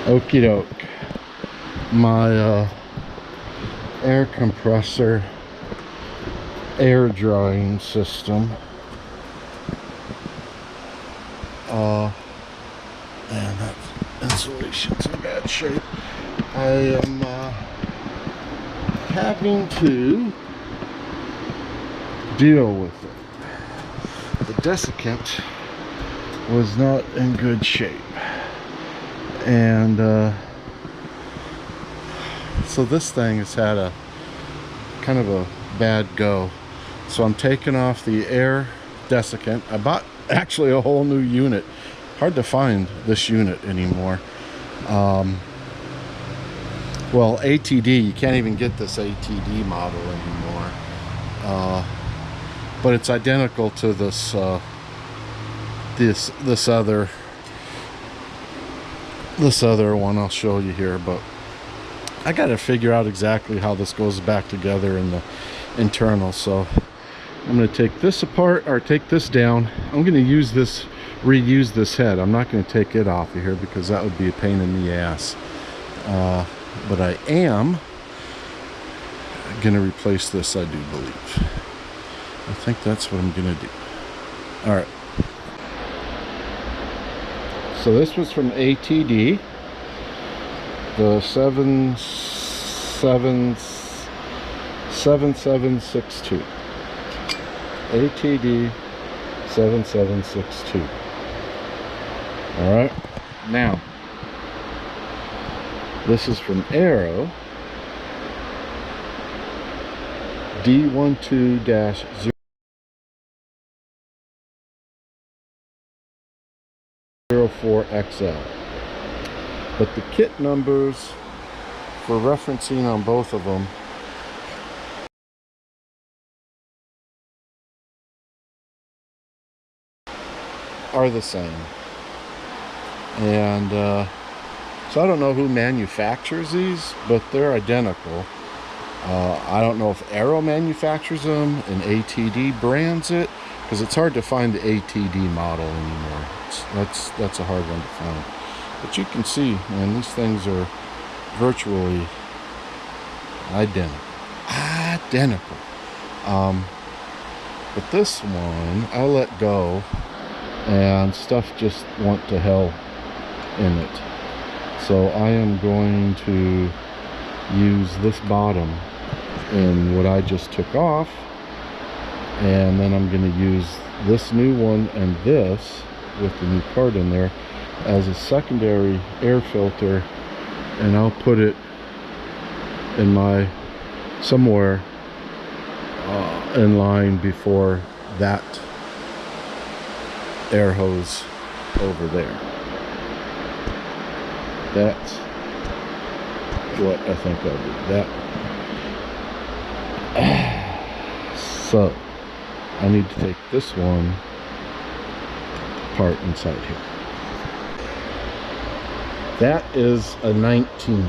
Okie doke. My air compressor air drying system. Man, that insulation's in bad shape. I am having to deal with it. The desiccant was not in good shape, and so this thing has had a kind of a bad go. So I'm taking off the air desiccant. I bought actually a whole new unit. Hard to find this unit anymore. Well, ATD, you can't even get this ATD model anymore. But it's identical to this this other one I'll show you here, but I got to figure out exactly how this goes back together in the internal. So I'm going to take this apart, or take this down. I'm going to reuse this head. I'm not going to take it off of here because that would be a pain in the ass. But I am going to replace this, I do believe. I think that's what I'm going to do. All right. So this was from ATD, the 7762. ATD 7762. All right. Now, this is from Aero D12-04XL. But the kit numbers for referencing on both of them are the same. And so I don't know who manufactures these, but they're identical. I don't know if Aero manufactures them and ATD brands it, because it's hard to find the ATD model anymore. That's a hard one to find. But you can see, man, these things are virtually identical. But this one I let go, and stuff just went to hell in it. So I am going to use this bottom in what I just took off, and then I'm going to use this new one and this with the new part in there as a secondary air filter, and I'll put it in my somewhere in line before that air hose over there. That's what I think I'll do. So I need to take this one part inside here. That is a 19.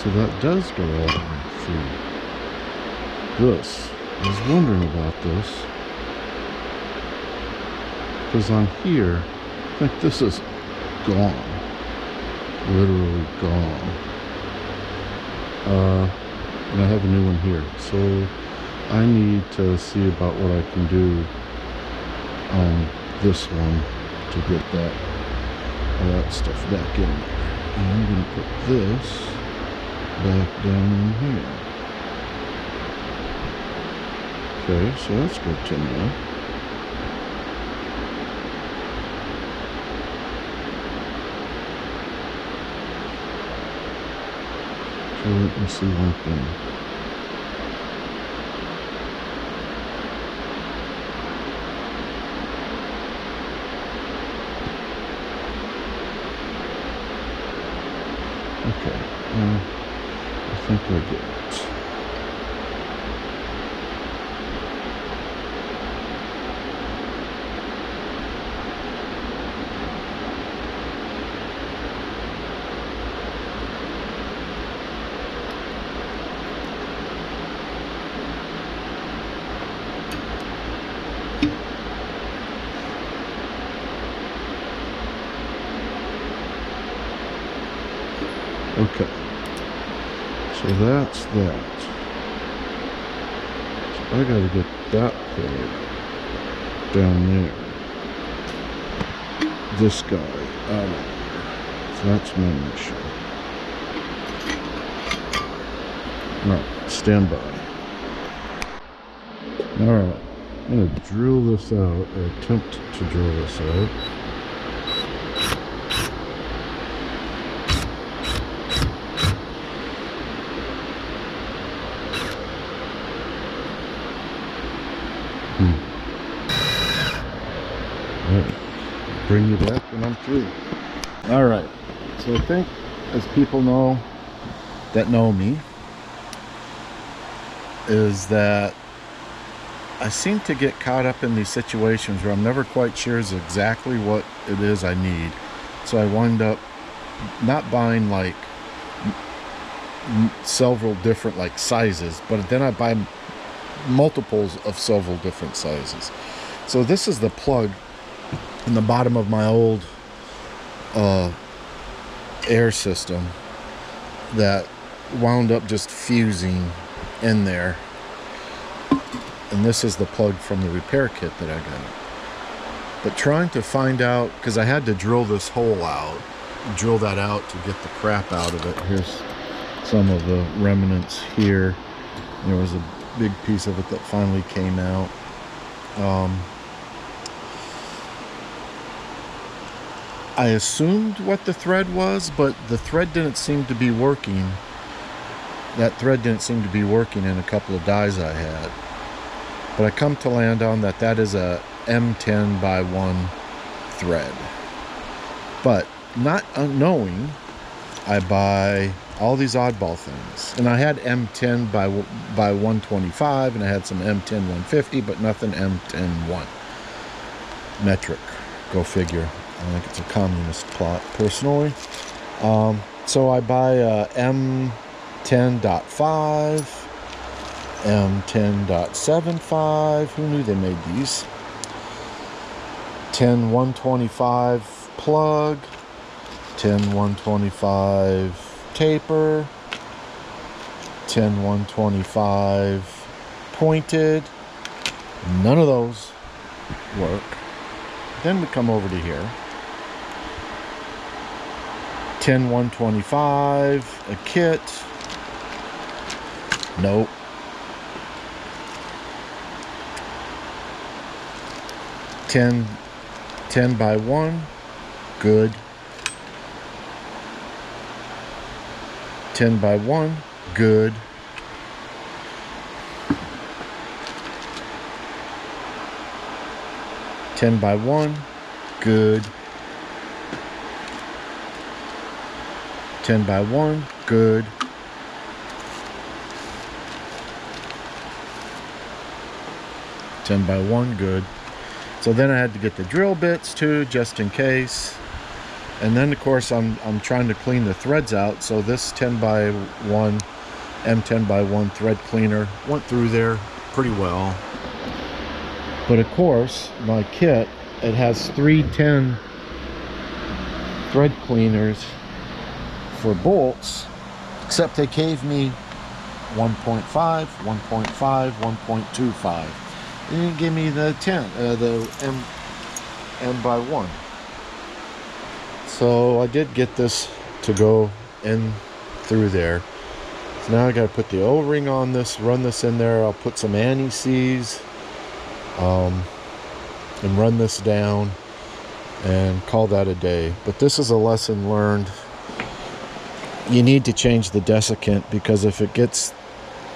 So that does go all the way through. This, I was wondering about this, because on here, I think this is gone, literally gone. And I have a new one here, so I need to see about what I can do on this one to get all that stuff back in there. And I'm going to put this back down in here. Okay, so that's good to know. So let me see one thing. Okay, I think we're good. Okay, so that's that. So I gotta get that plug down there. This guy out of there. So that's my mission. Alright, stand by. Alright, I'm gonna drill this out, or attempt to drill this out. Bring you back when I'm through. All right, so I think, as people know that know me, is that I seem to get caught up in these situations where I'm never quite sure is exactly what it is I need. So I wind up not buying like several different like sizes, but then I buy multiples of several different sizes. So this is the plug in the bottom of my old air system that wound up just fusing in there, and this is the plug from the repair kit that I got. But trying to find out, because I had to drill this hole out, drill that out to get the crap out of it. Here's some of the remnants here. There was a big piece of it that finally came out. I assumed what the thread was, but the thread didn't seem to be working. That thread didn't seem to be working in a couple of dies I had. But I come to land on that that is a M10 by 1 thread. But not knowing, I buy all these oddball things. And I had M10 by 125, and I had some M10 150, but nothing M10 1. Metric. Go figure. I think it's a communist plot, personally. So I buy M10.5, M10.75. Who knew they made these? 10 125 plug, 10 125 taper, 10 125 pointed. None of those work. Then we come over to here. 10 125, a kit. Nope. Ten by 1, good. 10 by 1, good. 10 by 1, good. 10 by 1, good. 10 by 1, good. So then I had to get the drill bits too, just in case. And then of course I'm trying to clean the threads out. So this 10 by 1, M10 by 1 thread cleaner went through there pretty well. But of course, my kit, it has 310 thread cleaners for bolts, except they gave me 1.5, 1.5, 1.25. They didn't give me the 10, the M by 1. So I did get this to go in through there. So now I got to put the O-ring on this, run this in there. I'll put some ANTI-SIEZE and run this down and call that a day. But this is a lesson learned. You need to change the desiccant, because if it gets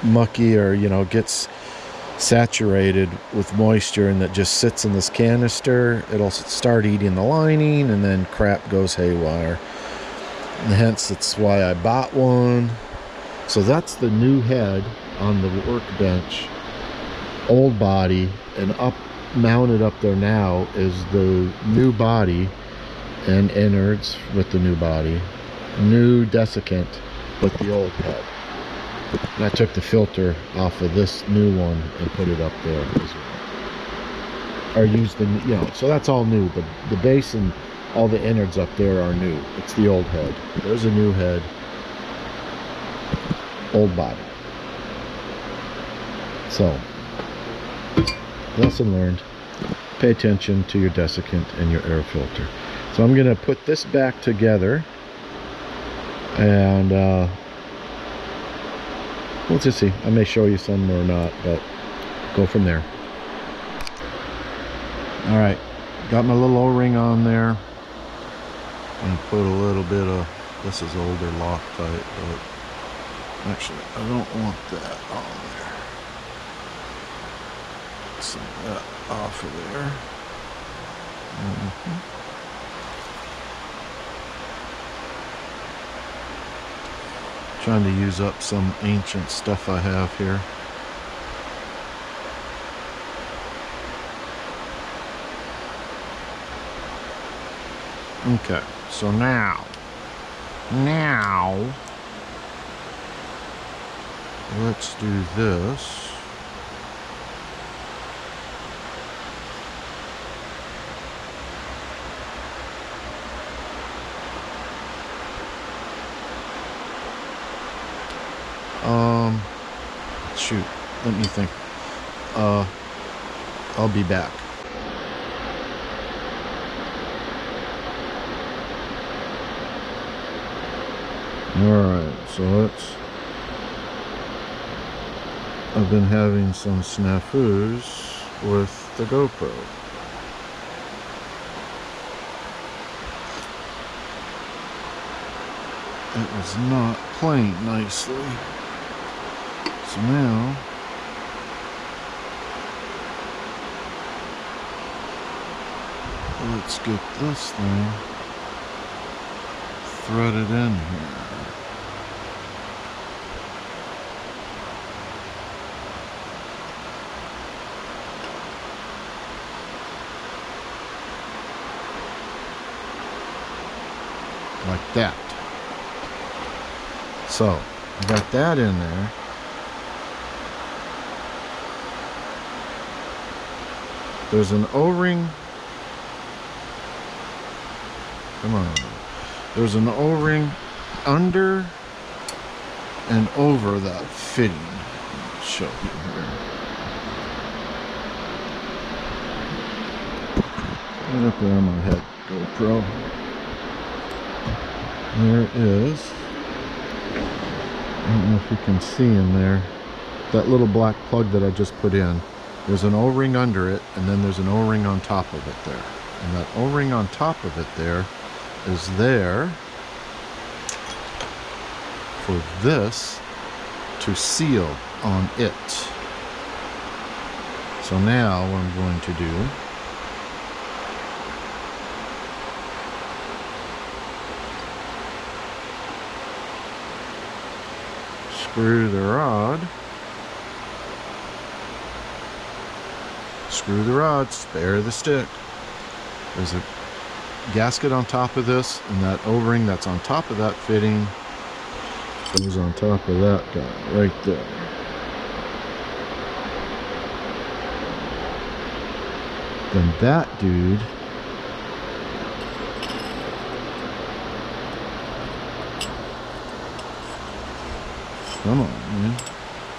mucky or, you know, gets saturated with moisture and that just sits in this canister, it'll start eating the lining and then crap goes haywire. And hence it's why I bought one. So that's the new head on the workbench, old body, and up mounted up there now is the new body and innards with the new body, new desiccant with the old head. And I took the filter off of this new one and put it up there as well. Or used the, you know, so that's all new. The base and all the innards up there are new. It's the old head. There's a new head, old body. So, lesson learned. Pay attention to your desiccant and your air filter. So I'm going to put this back together, and we'll just see. I may show you some or not, but go from there. All right, got my little O-ring on there, and put a little bit of, this is older Loctite, but actually I don't want that on there. Some of that off of there. Trying to use up some ancient stuff I have here. Okay, so now let's do this. Shoot, let me think. I'll be back. Alright, so I've been having some snafus with the GoPro. It was not playing nicely. So now let's get this thing threaded in here. Like that. So I got that in there. There's an O-ring. Come on. There's an O-ring under and over that fitting. I'll show you here. Right up there on my head GoPro. There it is. I don't know if you can see in there. That little black plug that I just put in. There's an O-ring under it, and then there's an O-ring on top of it there. And that O-ring on top of it there is there for this to seal on it. So now what I'm going to do, screw the rod, spare the stick. There's a gasket on top of this, and that O-ring that's on top of that fitting goes on top of that guy right there. Then that dude come on, man.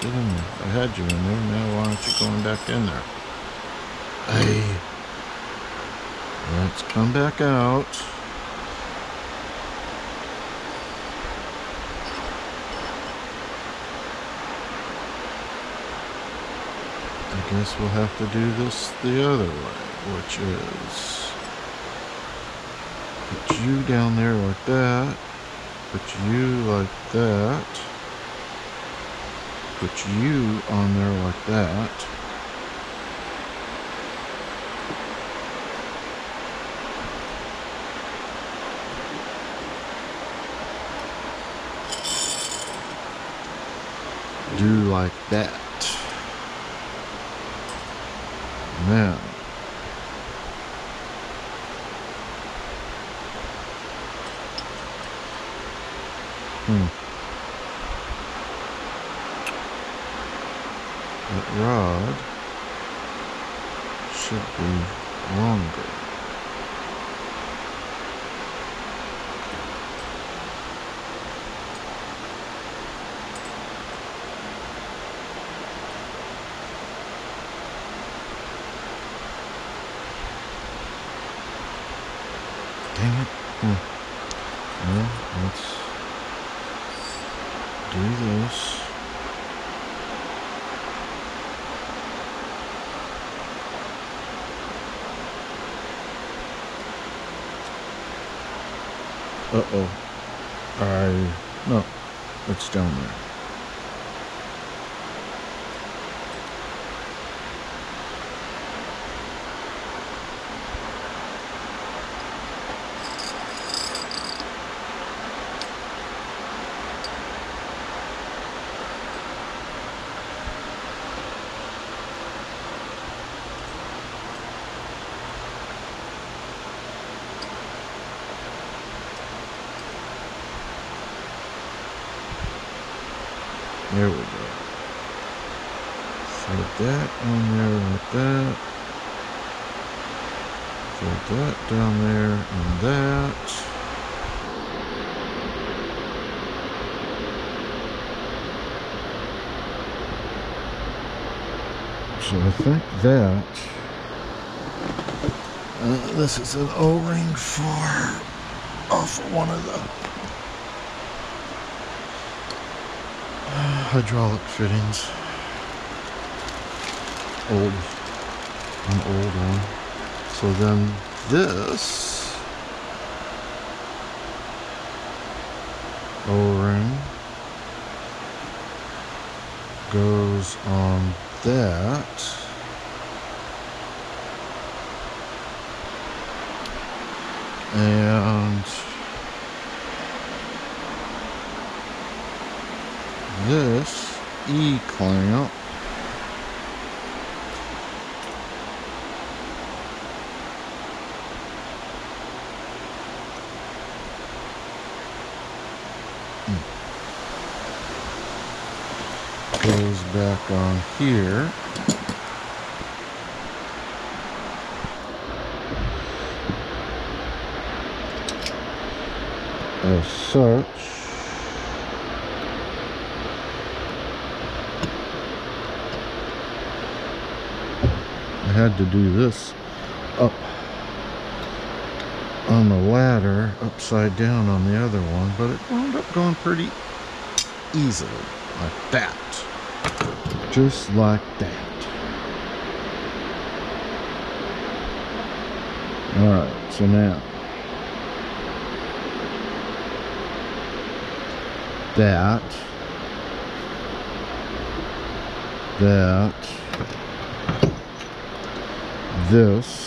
Get in there. I had you in there. Now why aren't you going back in there? Hey. Let's come back out. I guess we'll have to do this the other way, which is put you down there like that, put you like that, put you on there like that. do like that. Now, that rod should be longer. Dang it. Well, let's do this. Uh-oh. No, it's down there. There we go. Throw that on there like that. Throw that down there and that. So I think that this is an O-ring for off one of the hydraulic fittings. An old one. So then this O-ring goes on that. And this E-clamp goes back on here. As such. I had to do this up on the ladder, upside down on the other one, but it wound up going pretty easily, like that. Just like that. Alright, so now that this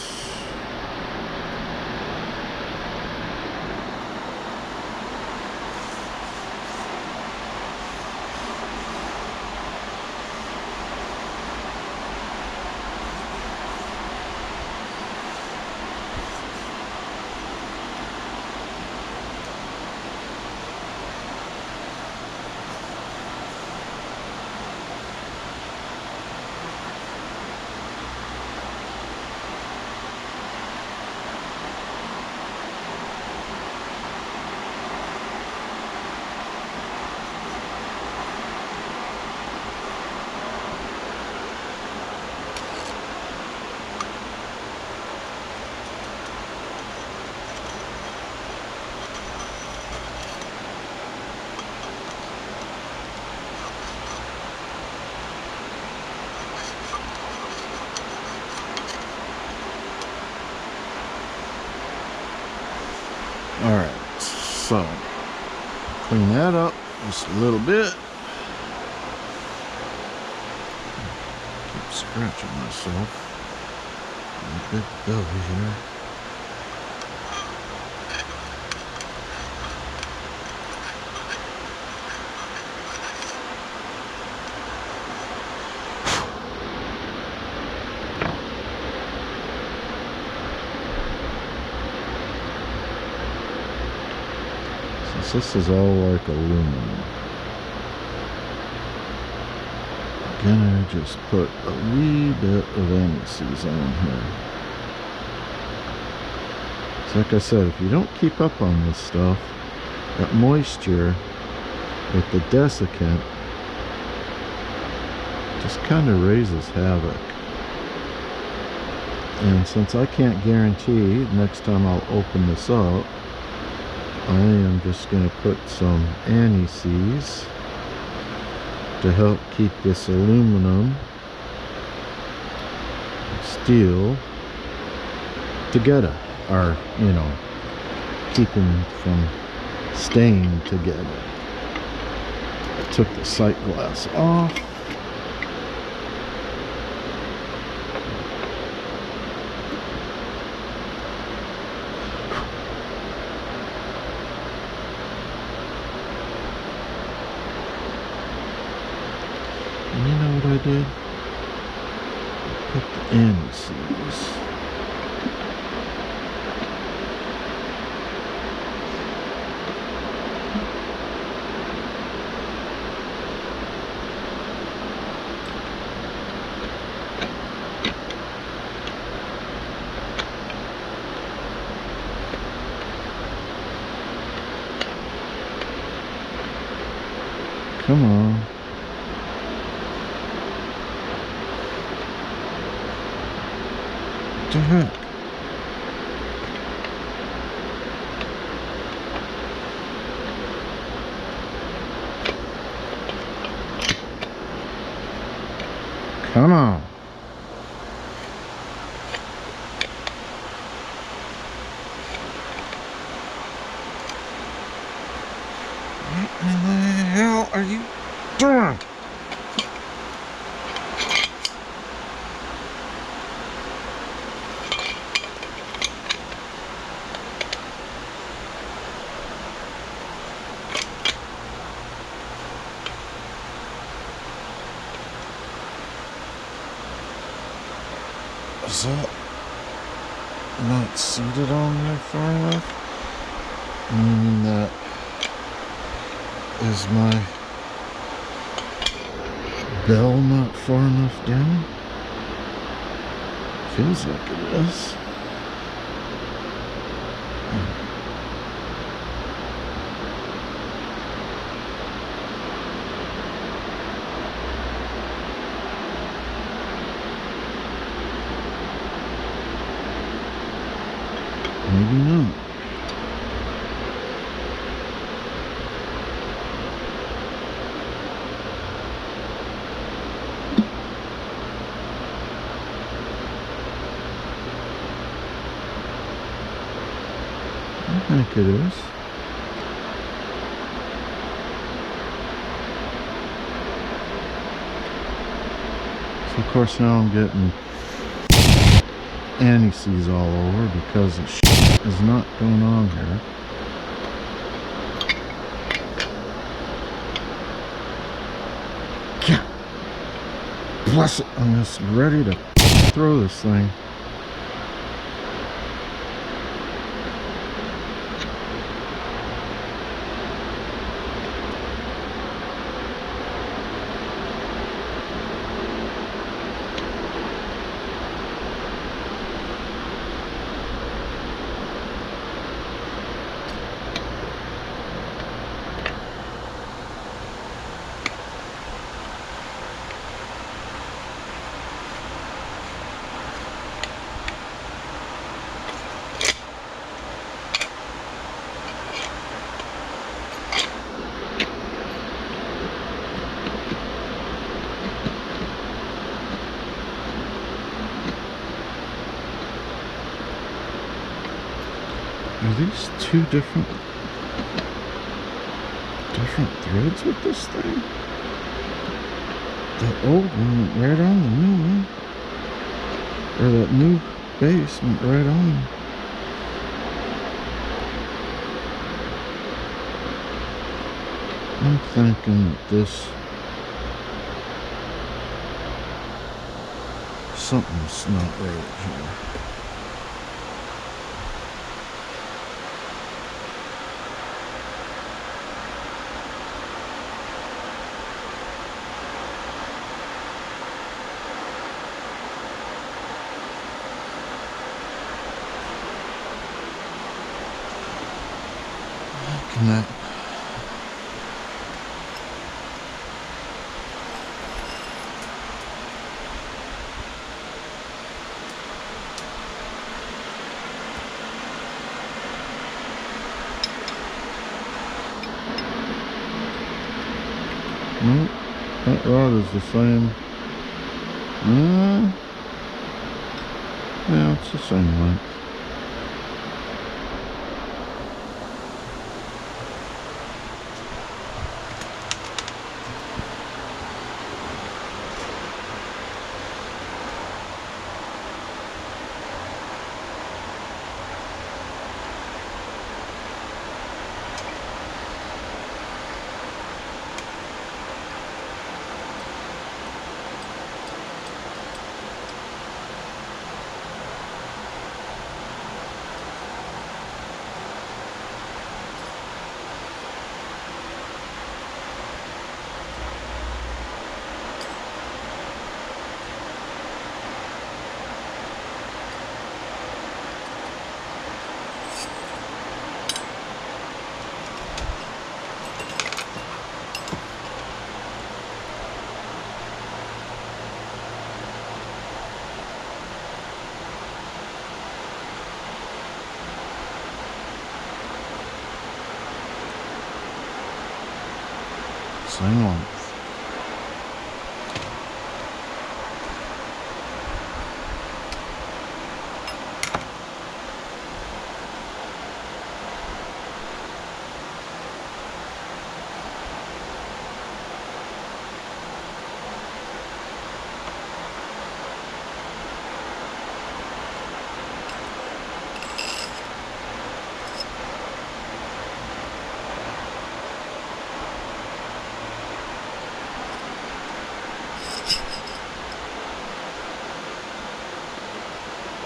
Alright, so clean that up just a little bit. Keep scratching myself. A big belly here. This is all like aluminum. Gonna just put a wee bit of ANTI-SIEZE on here. So like I said, if you don't keep up on this stuff, that moisture with the desiccant just kind of raises havoc. And since I can't guarantee next time I'll open this up, I am just going to put some ANTI-SIEZE to help keep this aluminum and steel together, or you know, keep them from staying together. I took the sight glass off. And you know what I did? I put the ANTI-SIEZE. Come on. What the heck? Come on. What in the hell are you doing? Is that not seated on there far enough? Meaning that is my bell not far enough down? Feels like it is. Maybe not. I think it is. So of course now I'm getting ANTI-SIEZE all over because the shit is not going on here. Yeah. Bless it, I'm just ready to throw this thing. Are these two different threads with this thing? The old one went right on the new one. Or that new base went right on. I'm thinking that this something's not right here. disconnect. Nope, that rod is the same. Yeah, it's the same length. Same length.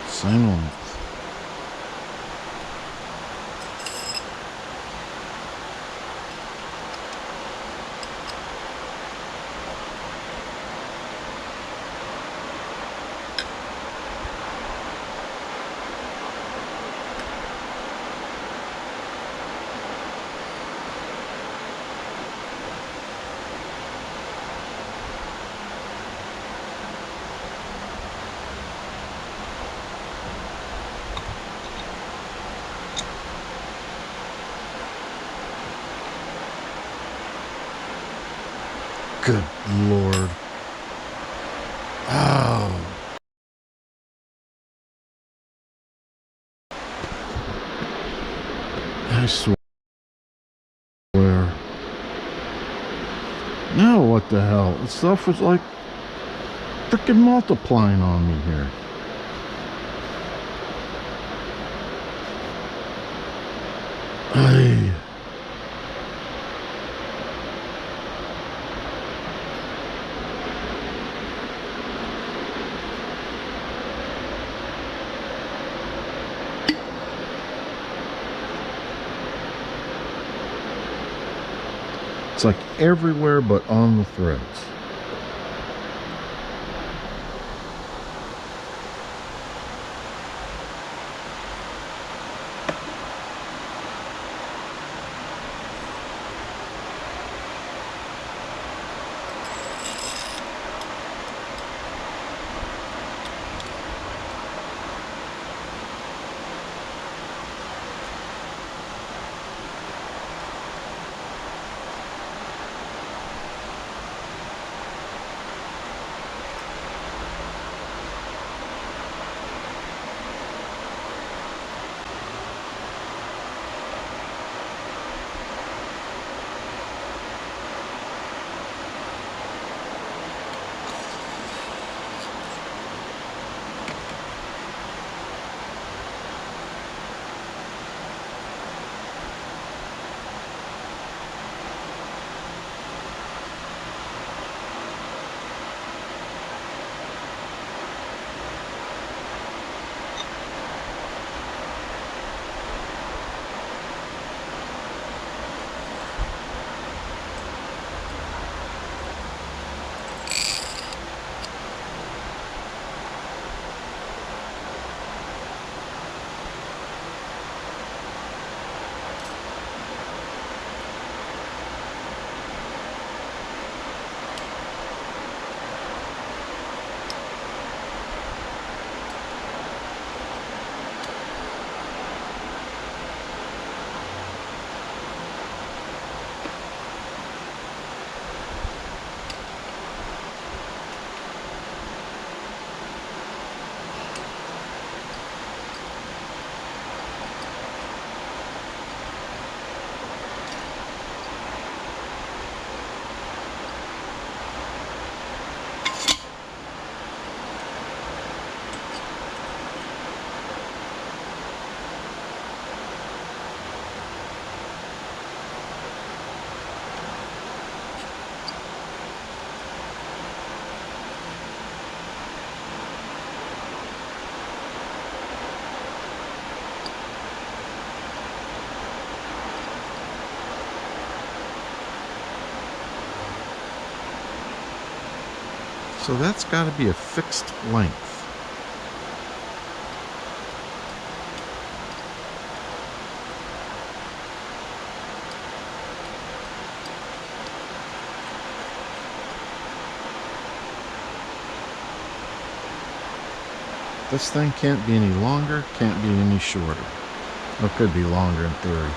Same length. Good Lord. Oh. I swear. Now what the hell? This stuff was like freaking multiplying on me here. Ay. It's like everywhere but on the threads. So that's got to be a fixed length. This thing can't be any longer, can't be any shorter. Or it could be longer in theory.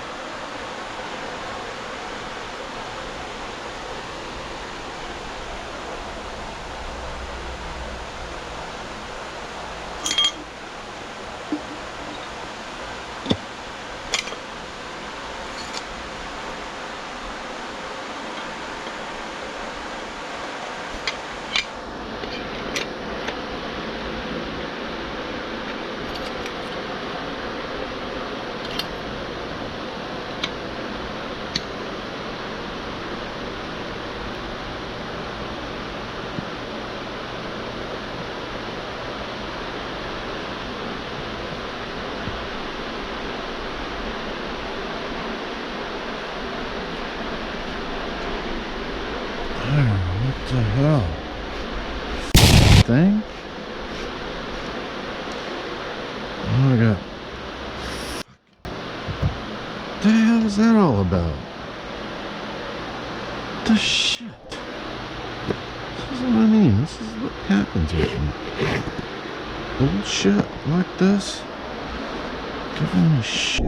What the hell? Thing? Oh my god. What the hell is that all about? The shit. This is what I mean. This is what happens with me. Bullshit like this. Giving me shit.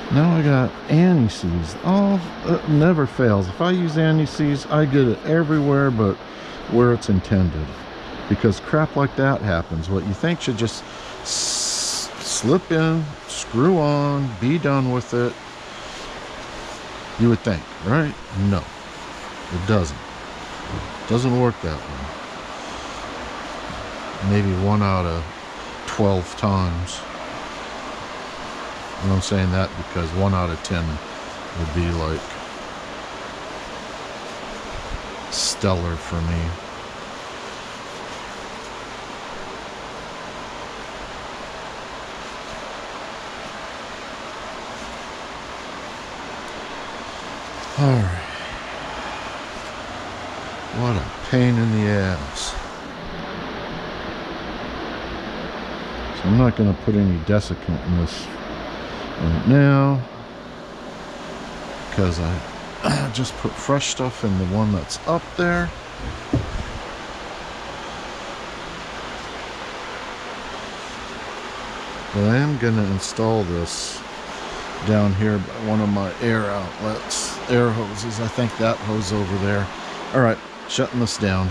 Now I got ANTI-SIEZE. Oh, it never fails. If I use ANTI-SIEZE, I get it everywhere but where it's intended. Because crap like that happens. What you think should just slip in, screw on, be done with it. You would think, right? No, it doesn't. It doesn't work that way. Maybe 1 out of 12 times. And I'm saying that because 1 out of 10 would be like stellar for me. Alright. What a pain in the ass. So I'm not going to put any desiccant in this right now, because I just put fresh stuff in the one that's up there. But I am going to install this down here by one of my air outlets, air hoses. I think that hose over there. All right, shutting this down.